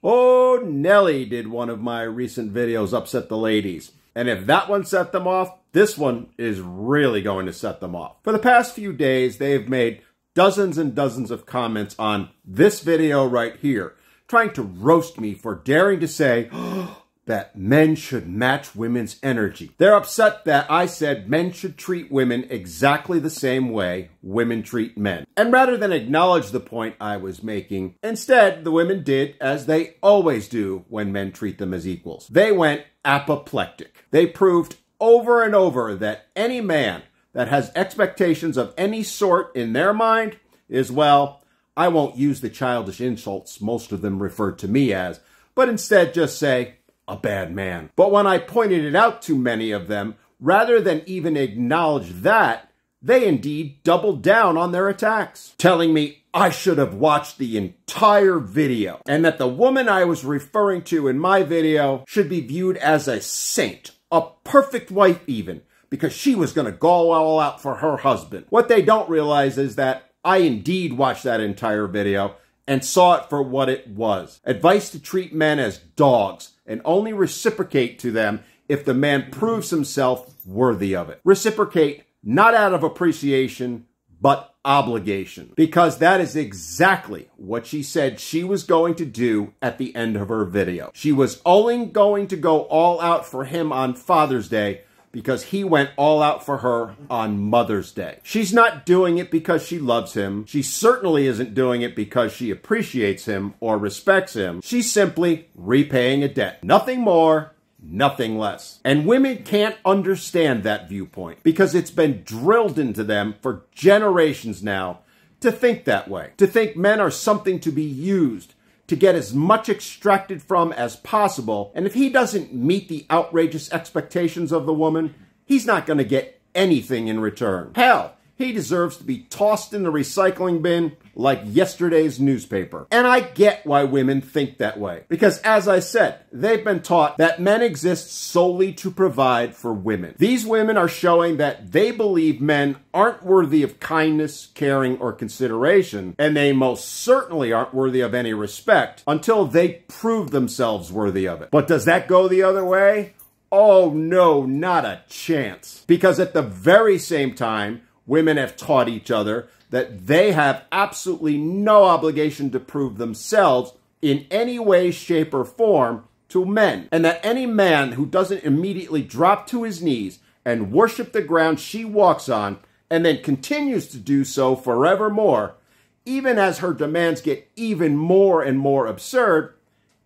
Oh, Nelly did one of my recent videos upset the ladies. And if that one set them off, this one is really going to set them off. For the past few days, they've made dozens and dozens of comments on this video right here, trying to roast me for daring to say that men should match women's energy. They're upset that I said men should treat women exactly the same way women treat men. And rather than acknowledge the point I was making, instead the women did as they always do when men treat them as equals. They went apoplectic. They proved over and over that any man that has expectations of any sort in their mind is, well, I won't use the childish insults most of them refer to me as, but instead just say, a bad man. But when I pointed it out to many of them, rather than even acknowledge that, they indeed doubled down on their attacks, telling me I should have watched the entire video, and that the woman I was referring to in my video should be viewed as a saint, a perfect wife even, because she was going to go all out for her husband. What they don't realize is that I indeed watched that entire video and saw it for what it was. Advice to treat men as dogs and only reciprocate to them if the man proves himself worthy of it. Reciprocate not out of appreciation, but obligation. Because that is exactly what she said she was going to do at the end of her video. She was only going to go all out for him on Father's Day because he went all out for her on Mother's Day. She's not doing it because she loves him. She certainly isn't doing it because she appreciates him or respects him. She's simply repaying a debt. Nothing more, nothing less. And women can't understand that viewpoint because it's been drilled into them for generations now to think that way. To think men are something to be used, to get as much extracted from as possible, and if he doesn't meet the outrageous expectations of the woman, he's not going to get anything in return. Hell, he deserves to be tossed in the recycling bin like yesterday's newspaper. And I get why women think that way. Because as I said, they've been taught that men exist solely to provide for women. These women are showing that they believe men aren't worthy of kindness, caring, or consideration, and they most certainly aren't worthy of any respect until they prove themselves worthy of it. But does that go the other way? Oh no, not a chance. Because at the very same time, women have taught each other that they have absolutely no obligation to prove themselves in any way, shape, or form to men. And that any man who doesn't immediately drop to his knees and worship the ground she walks on, and then continues to do so forevermore, even as her demands get even more and more absurd,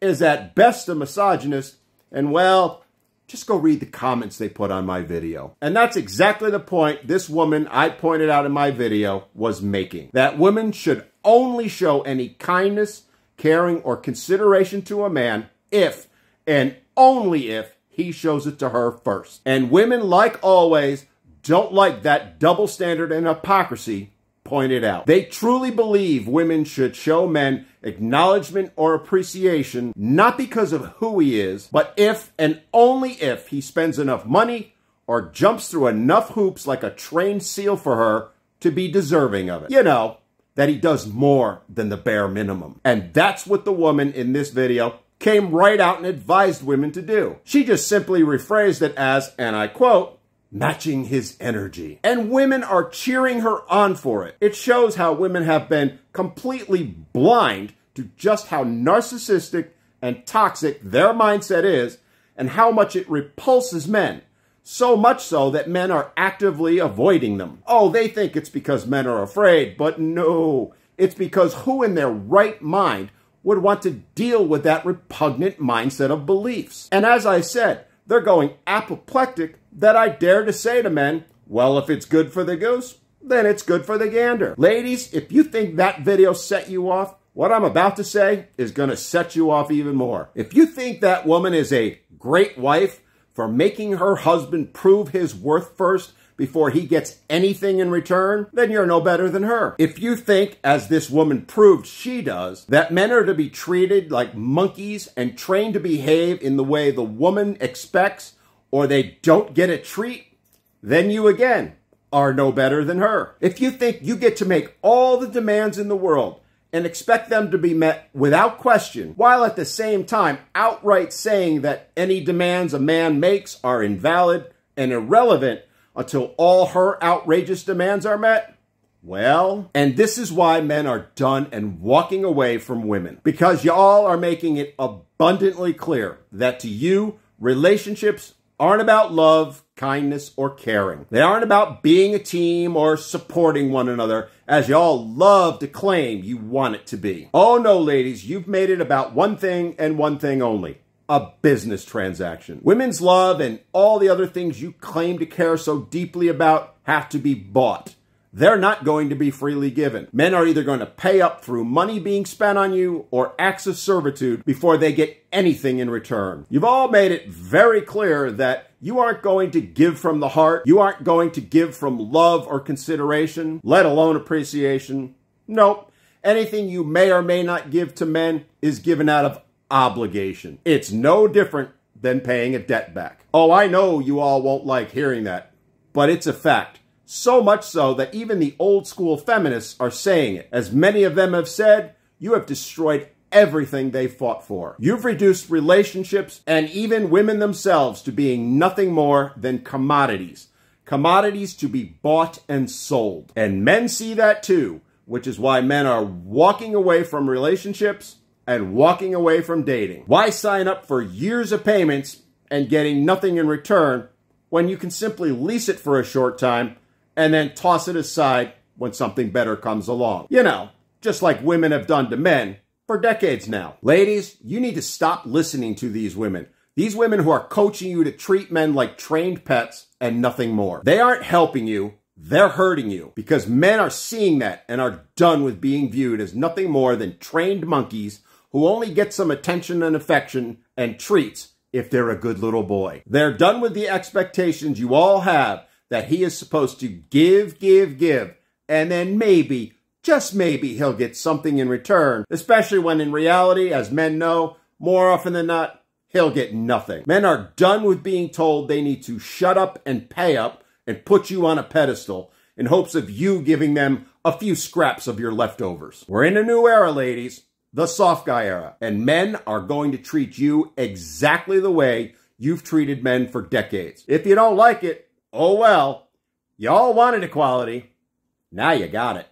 is at best a misogynist, and well, just go read the comments they put on my video. And that's exactly the point this woman I pointed out in my video was making. That women should only show any kindness, caring, or consideration to a man if, and only if, he shows it to her first. And women, like always, don't like that double standard and hypocrisy pointed out. They truly believe women should show men acknowledgement or appreciation, not because of who he is, but if and only if he spends enough money or jumps through enough hoops like a trained seal for her to be deserving of it. You know, that he does more than the bare minimum. And that's what the woman in this video came right out and advised women to do. She just simply rephrased it as, and I quote, matching his energy. And women are cheering her on for it. It shows how women have been completely blind to just how narcissistic and toxic their mindset is and how much it repulses men. So much so that men are actively avoiding them. Oh, they think it's because men are afraid, but no. It's because who in their right mind would want to deal with that repugnant mindset of beliefs? And as I said, they're going apoplectic that I dare to say to men, well, if it's good for the goose, then it's good for the gander. Ladies, if you think that video set you off, what I'm about to say is going to set you off even more. If you think that woman is a great wife for making her husband prove his worth first before he gets anything in return, then you're no better than her. If you think, as this woman proved she does, that men are to be treated like monkeys and trained to behave in the way the woman expects, or they don't get a treat, then you again are no better than her. If you think you get to make all the demands in the world and expect them to be met without question, while at the same time outright saying that any demands a man makes are invalid and irrelevant until all her outrageous demands are met? Well, and this is why men are done and walking away from women. Because y'all are making it abundantly clear that to you, relationships aren't about love, kindness, or caring. They aren't about being a team or supporting one another, as y'all love to claim you want it to be. Oh no, ladies, you've made it about one thing and one thing only: a business transaction. Women's love and all the other things you claim to care so deeply about have to be bought. They're not going to be freely given. Men are either going to pay up through money being spent on you or acts of servitude before they get anything in return. You've all made it very clear that you aren't going to give from the heart. You aren't going to give from love or consideration, let alone appreciation. Nope. Anything you may or may not give to men is given out of obligation. It's no different than paying a debt back. Oh, I know you all won't like hearing that, but it's a fact. So much so that even the old school feminists are saying it. As many of them have said, you have destroyed everything they fought for. You've reduced relationships and even women themselves to being nothing more than commodities. Commodities to be bought and sold. And men see that too, which is why men are walking away from relationships and walking away from dating. Why sign up for years of payments and getting nothing in return when you can simply lease it for a short time and then toss it aside when something better comes along? You know, just like women have done to men for decades now. Ladies, you need to stop listening to these women. These women who are coaching you to treat men like trained pets and nothing more. They aren't helping you, they're hurting you, because men are seeing that and are done with being viewed as nothing more than trained monkeys who only get some attention and affection and treats if they're a good little boy. They're done with the expectations you all have that he is supposed to give, and then maybe, just maybe, he'll get something in return, especially when in reality, as men know, more often than not, he'll get nothing. Men are done with being told they need to shut up and pay up and put you on a pedestal in hopes of you giving them a few scraps of your leftovers. We're in a new era, ladies, the soft guy era, and men are going to treat you exactly the way you've treated men for decades. If you don't like it, oh well, y'all wanted equality. Now you got it.